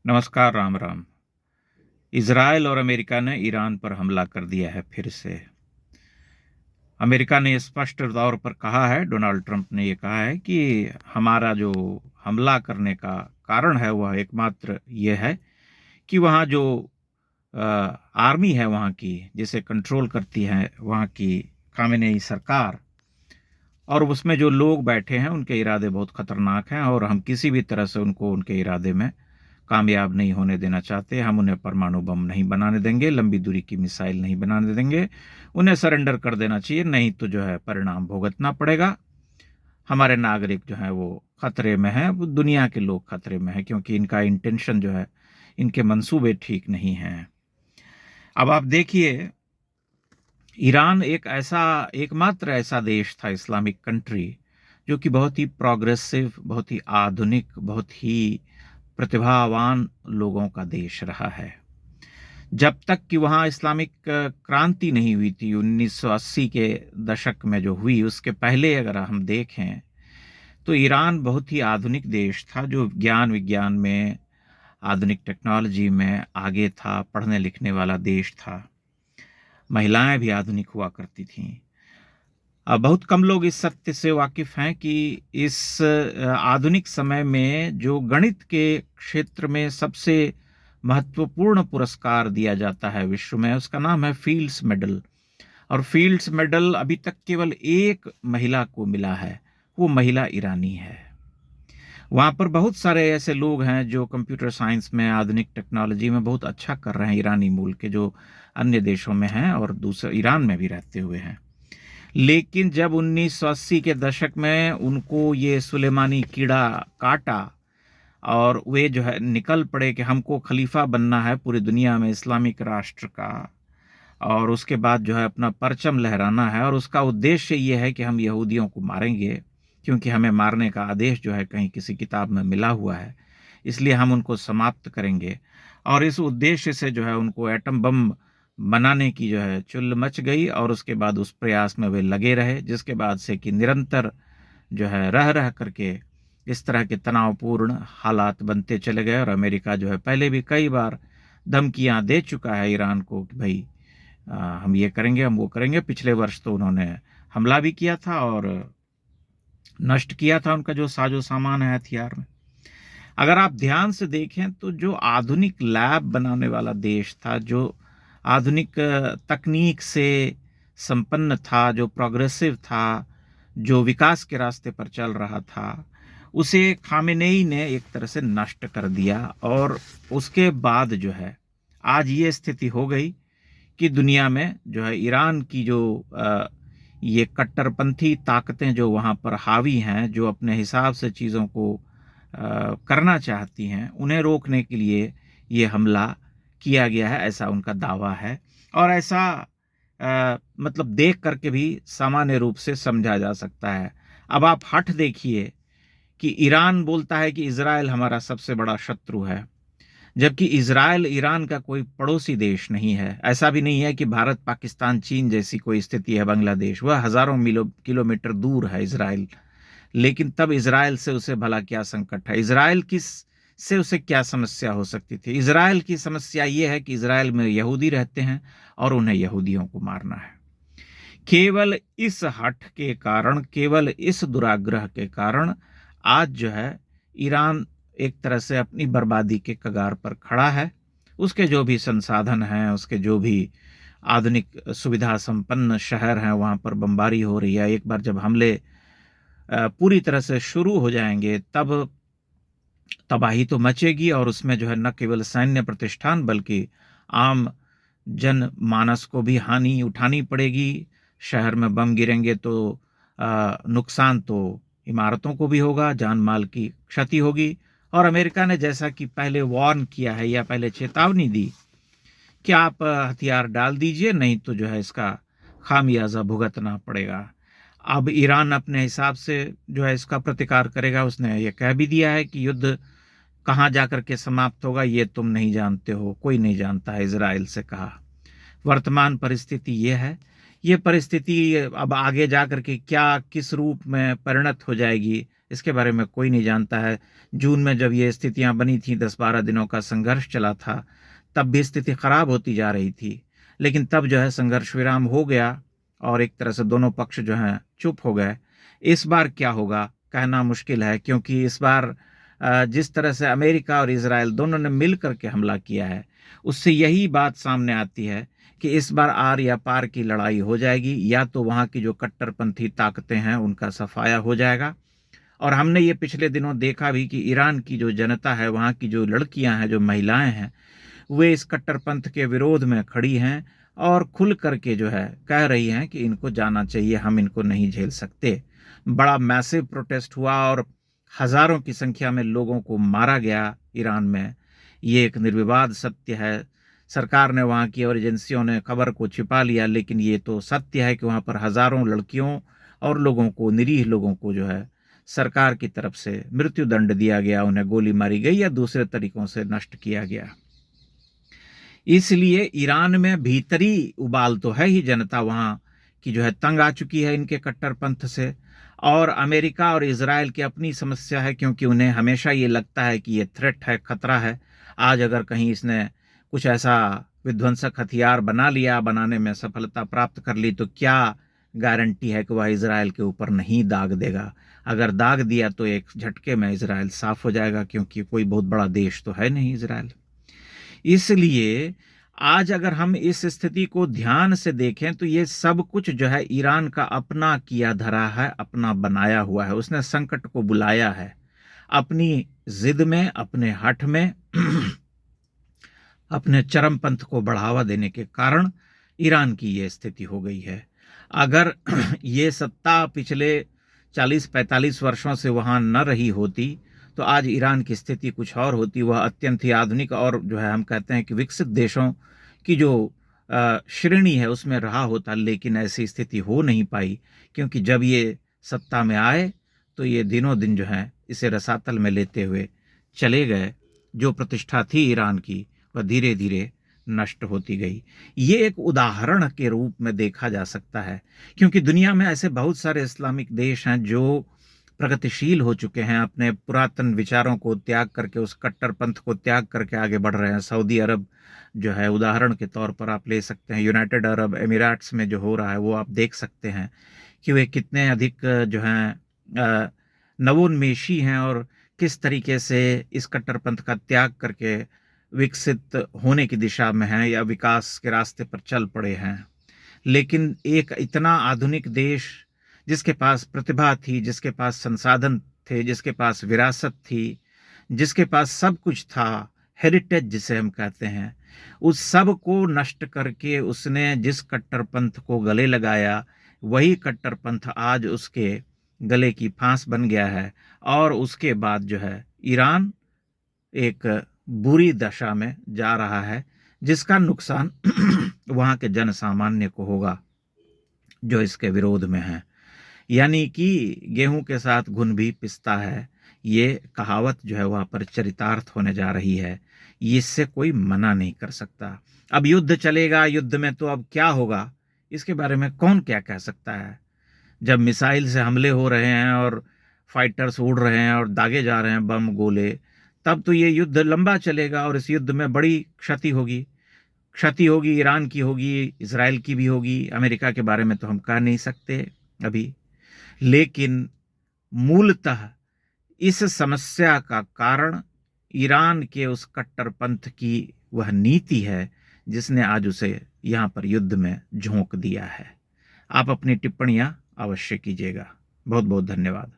नमस्कार, राम राम। इज़राइल और अमेरिका ने ईरान पर हमला कर दिया है फिर से। अमेरिका ने स्पष्ट तौर पर कहा है, डोनाल्ड ट्रंप ने ये कहा है कि हमारा जो हमला करने का कारण है वह एकमात्र ये है कि वहाँ जो आर्मी है वहाँ की, जिसे कंट्रोल करती है वहाँ की खामेनेई सरकार, और उसमें जो लोग बैठे हैं उनके इरादे बहुत खतरनाक हैं और हम किसी भी तरह से उनको उनके इरादे में कामयाब नहीं होने देना चाहते। हम उन्हें परमाणु बम नहीं बनाने देंगे, लंबी दूरी की मिसाइल नहीं बनाने देंगे। उन्हें सरेंडर कर देना चाहिए, नहीं तो जो है परिणाम भुगतना पड़ेगा। हमारे नागरिक जो हैं वो खतरे में हैं, वो दुनिया के लोग खतरे में हैं, क्योंकि इनका इंटेंशन जो है, इनके मंसूबे ठीक नहीं हैं। अब आप देखिए, ईरान एकमात्र ऐसा देश था, इस्लामिक कंट्री, जो कि बहुत ही प्रोग्रेसिव, बहुत ही आधुनिक, बहुत ही प्रतिभावान लोगों का देश रहा है। जब तक कि वहाँ इस्लामिक क्रांति नहीं हुई थी 1980 के दशक में जो हुई, उसके पहले अगर हम देखें तो ईरान बहुत ही आधुनिक देश था, जो ज्ञान विज्ञान में, आधुनिक टेक्नोलॉजी में आगे था, पढ़ने लिखने वाला देश था। महिलाएं भी आधुनिक हुआ करती थीं। बहुत कम लोग इस सत्य से वाकिफ हैं कि इस आधुनिक समय में जो गणित के क्षेत्र में सबसे महत्वपूर्ण पुरस्कार दिया जाता है विश्व में, उसका नाम है फील्ड्स मेडल। और फील्ड्स मेडल अभी तक केवल एक महिला को मिला है, वो महिला ईरानी है। वहाँ पर बहुत सारे ऐसे लोग हैं जो कंप्यूटर साइंस में, आधुनिक टेक्नोलॉजी में बहुत अच्छा कर रहे हैं, ईरानी मूल के, जो अन्य देशों में हैं और दूसरे ईरान में भी रहते हुए हैं। लेकिन जब 1980 के दशक में उनको ये सुलेमानी कीड़ा काटा और वे जो है निकल पड़े कि हमको खलीफा बनना है पूरी दुनिया में इस्लामिक राष्ट्र का, और उसके बाद जो है अपना परचम लहराना है, और उसका उद्देश्य ये है कि हम यहूदियों को मारेंगे, क्योंकि हमें मारने का आदेश जो है कहीं किसी किताब में मिला हुआ है, इसलिए हम उनको समाप्त करेंगे। और इस उद्देश्य से जो है उनको एटम बम बनाने की जो है चुल मच गई, और उसके बाद उस प्रयास में वे लगे रहे, जिसके बाद से कि निरंतर जो है रह रह करके इस तरह के तनावपूर्ण हालात बनते चले गए। और अमेरिका जो है पहले भी कई बार धमकियां दे चुका है ईरान को कि भाई हम ये करेंगे, हम वो करेंगे। पिछले वर्ष तो उन्होंने हमला भी किया था और नष्ट किया था उनका जो साजो सामान है हथियार में। अगर आप ध्यान से देखें तो जो आधुनिक लैब बनाने वाला देश था, जो आधुनिक तकनीक से संपन्न था, जो प्रोग्रेसिव था, जो विकास के रास्ते पर चल रहा था, उसे खामेनेई ने एक तरह से नष्ट कर दिया। और उसके बाद जो है आज ये स्थिति हो गई कि दुनिया में जो है ईरान की जो ये कट्टरपंथी ताकतें जो वहाँ पर हावी हैं, जो अपने हिसाब से चीज़ों को करना चाहती हैं, उन्हें रोकने के लिए ये हमला किया गया है, ऐसा उनका दावा है। और ऐसा मतलब देख करके भी सामान्य रूप से समझा जा सकता है। अब आप हठ देखिए कि ईरान बोलता है कि इज़राइल हमारा सबसे बड़ा शत्रु है, जबकि इज़राइल ईरान का कोई पड़ोसी देश नहीं है। ऐसा भी नहीं है कि भारत, पाकिस्तान, चीन जैसी कोई स्थिति है बांग्लादेश, वह हज़ारों किलोमीटर दूर है इज़राइल। लेकिन तब इज़राइल से उसे भला क्या संकट है? इज़राइल किस से उसे क्या समस्या हो सकती थी? इज़राइल की समस्या ये है कि इज़राइल में यहूदी रहते हैं और उन्हें यहूदियों को मारना है। केवल इस हठ के कारण, केवल इस दुराग्रह के कारण आज जो है ईरान एक तरह से अपनी बर्बादी के कगार पर खड़ा है। उसके जो भी संसाधन हैं, उसके जो भी आधुनिक सुविधा संपन्न शहर हैं, वहाँ पर बमबारी हो रही है। एक बार जब हमले पूरी तरह से शुरू हो जाएंगे तब तबाही तो मचेगी, और उसमें जो है न केवल सैन्य प्रतिष्ठान बल्कि आम जनमानस को भी हानि उठानी पड़ेगी। शहर में बम गिरेंगे तो नुकसान तो इमारतों को भी होगा, जान माल की क्षति होगी। और अमेरिका ने जैसा कि पहले वार्न किया है या पहले चेतावनी दी कि आप हथियार डाल दीजिए, नहीं तो जो है इसका खामियाजा भुगतना पड़ेगा। अब ईरान अपने हिसाब से जो है इसका प्रतिकार करेगा। उसने ये कह भी दिया है कि युद्ध कहाँ जाकर के समाप्त होगा ये तुम नहीं जानते हो, कोई नहीं जानता है, इजराइल से कहा। वर्तमान परिस्थिति ये है। ये परिस्थिति अब आगे जाकर के क्या, किस रूप में परिणत हो जाएगी, इसके बारे में कोई नहीं जानता है। जून में जब ये स्थितियां बनी थी, 10-12 दिनों का संघर्ष चला था, तब भी स्थिति खराब होती जा रही थी, लेकिन तब जो है संघर्ष विराम हो गया और एक तरह से दोनों पक्ष जो हैं चुप हो गए। इस बार क्या होगा कहना मुश्किल है, क्योंकि इस बार जिस तरह से अमेरिका और इजराइल दोनों ने मिल करके हमला किया है, उससे यही बात सामने आती है कि इस बार आर या पार की लड़ाई हो जाएगी, या तो वहाँ की जो कट्टरपंथी ताकतें हैं उनका सफाया हो जाएगा। और हमने ये पिछले दिनों देखा भी कि ईरान की जो जनता है, वहाँ की जो लड़कियां हैं, जो महिलाएं हैं, वे इस कट्टरपंथ के विरोध में खड़ी हैं और खुल करके जो है कह रही हैं कि इनको जाना चाहिए, हम इनको नहीं झेल सकते। बड़ा मैसिव प्रोटेस्ट हुआ और हजारों की संख्या में लोगों को मारा गया ईरान में। ये एक निर्विवाद सत्य है। सरकार ने, वहाँ की और एजेंसियों ने खबर को छिपा लिया, लेकिन ये तो सत्य है कि वहाँ पर हजारों लड़कियों और लोगों को, निरीह लोगों को जो है सरकार की तरफ से मृत्यु दंड दिया गया, उन्हें गोली मारी गई या दूसरे तरीकों से नष्ट किया गया। इसलिए ईरान में भीतरी उबाल तो है ही, जनता वहाँ की जो है तंग आ चुकी है इनके कट्टरपंथ से। और अमेरिका और इजराइल की अपनी समस्या है, क्योंकि उन्हें हमेशा ये लगता है कि ये थ्रेट है, खतरा है। आज अगर कहीं इसने कुछ ऐसा विध्वंसक हथियार बना लिया, बनाने में सफलता प्राप्त कर ली, तो क्या गारंटी है कि वह इजराइल के ऊपर नहीं दाग देगा। अगर दाग दिया तो एक झटके में इजराइल साफ हो जाएगा, क्योंकि कोई बहुत बड़ा देश तो है नहीं इजराइल। इसलिए आज अगर हम इस स्थिति को ध्यान से देखें तो ये सब कुछ जो है ईरान का अपना किया धरा है, अपना बनाया हुआ है। उसने संकट को बुलाया है अपनी जिद में, अपने हठ में अपने चरमपंथ को बढ़ावा देने के कारण ईरान की ये स्थिति हो गई है। अगर ये सत्ता पिछले 40-45 वर्षों से वहां न रही होती तो आज ईरान की स्थिति कुछ और होती। वह अत्यंत ही आधुनिक और जो है हम कहते हैं कि विकसित देशों की जो श्रेणी है उसमें रहा होता, लेकिन ऐसी स्थिति हो नहीं पाई, क्योंकि जब ये सत्ता में आए तो ये दिनों दिन जो है इसे रसातल में लेते हुए चले गए। जो प्रतिष्ठा थी ईरान की वह धीरे धीरे नष्ट होती गई। ये एक उदाहरण के रूप में देखा जा सकता है, क्योंकि दुनिया में ऐसे बहुत सारे इस्लामिक देश हैं जो प्रगतिशील हो चुके हैं, अपने पुरातन विचारों को त्याग करके, उस कट्टरपंथ को त्याग करके आगे बढ़ रहे हैं। सऊदी अरब जो है उदाहरण के तौर पर आप ले सकते हैं। यूनाइटेड अरब एमिरेट्स में जो हो रहा है वो आप देख सकते हैं कि वे कितने अधिक जो हैं नवोन्मेषी हैं और किस तरीके से इस कट्टरपंथ का त्याग करके विकसित होने की दिशा में हैं या विकास के रास्ते पर चल पड़े हैं। लेकिन एक इतना आधुनिक देश जिसके पास प्रतिभा थी, जिसके पास संसाधन थे, जिसके पास विरासत थी, जिसके पास सब कुछ था, हेरिटेज जिसे हम कहते हैं, उस सब को नष्ट करके उसने जिस कट्टरपंथ को गले लगाया, वही कट्टरपंथ आज उसके गले की फांस बन गया है। और उसके बाद जो है ईरान एक बुरी दशा में जा रहा है, जिसका नुकसान वहां के जन सामान्य को होगा जो इसके विरोध में है। यानी कि गेहूं के साथ घुन भी पिसता है, ये कहावत जो है वहां पर चरितार्थ होने जा रही है। इससे कोई मना नहीं कर सकता। अब युद्ध चलेगा, युद्ध में तो अब क्या होगा इसके बारे में कौन क्या कह सकता है। जब मिसाइल से हमले हो रहे हैं और फाइटर्स उड़ रहे हैं और दागे जा रहे हैं बम गोले, तब तो ये युद्ध लंबा चलेगा और इस युद्ध में बड़ी क्षति होगी। क्षति होगी, ईरान की होगी, इजराइल की भी होगी, अमेरिका के बारे में तो हम कह नहीं सकते अभी। लेकिन मूलतः इस समस्या का कारण ईरान के उस कट्टरपंथ की वह नीति है जिसने आज उसे यहाँ पर युद्ध में झोंक दिया है। आप अपनी टिप्पणियां अवश्य कीजिएगा। बहुत बहुत धन्यवाद।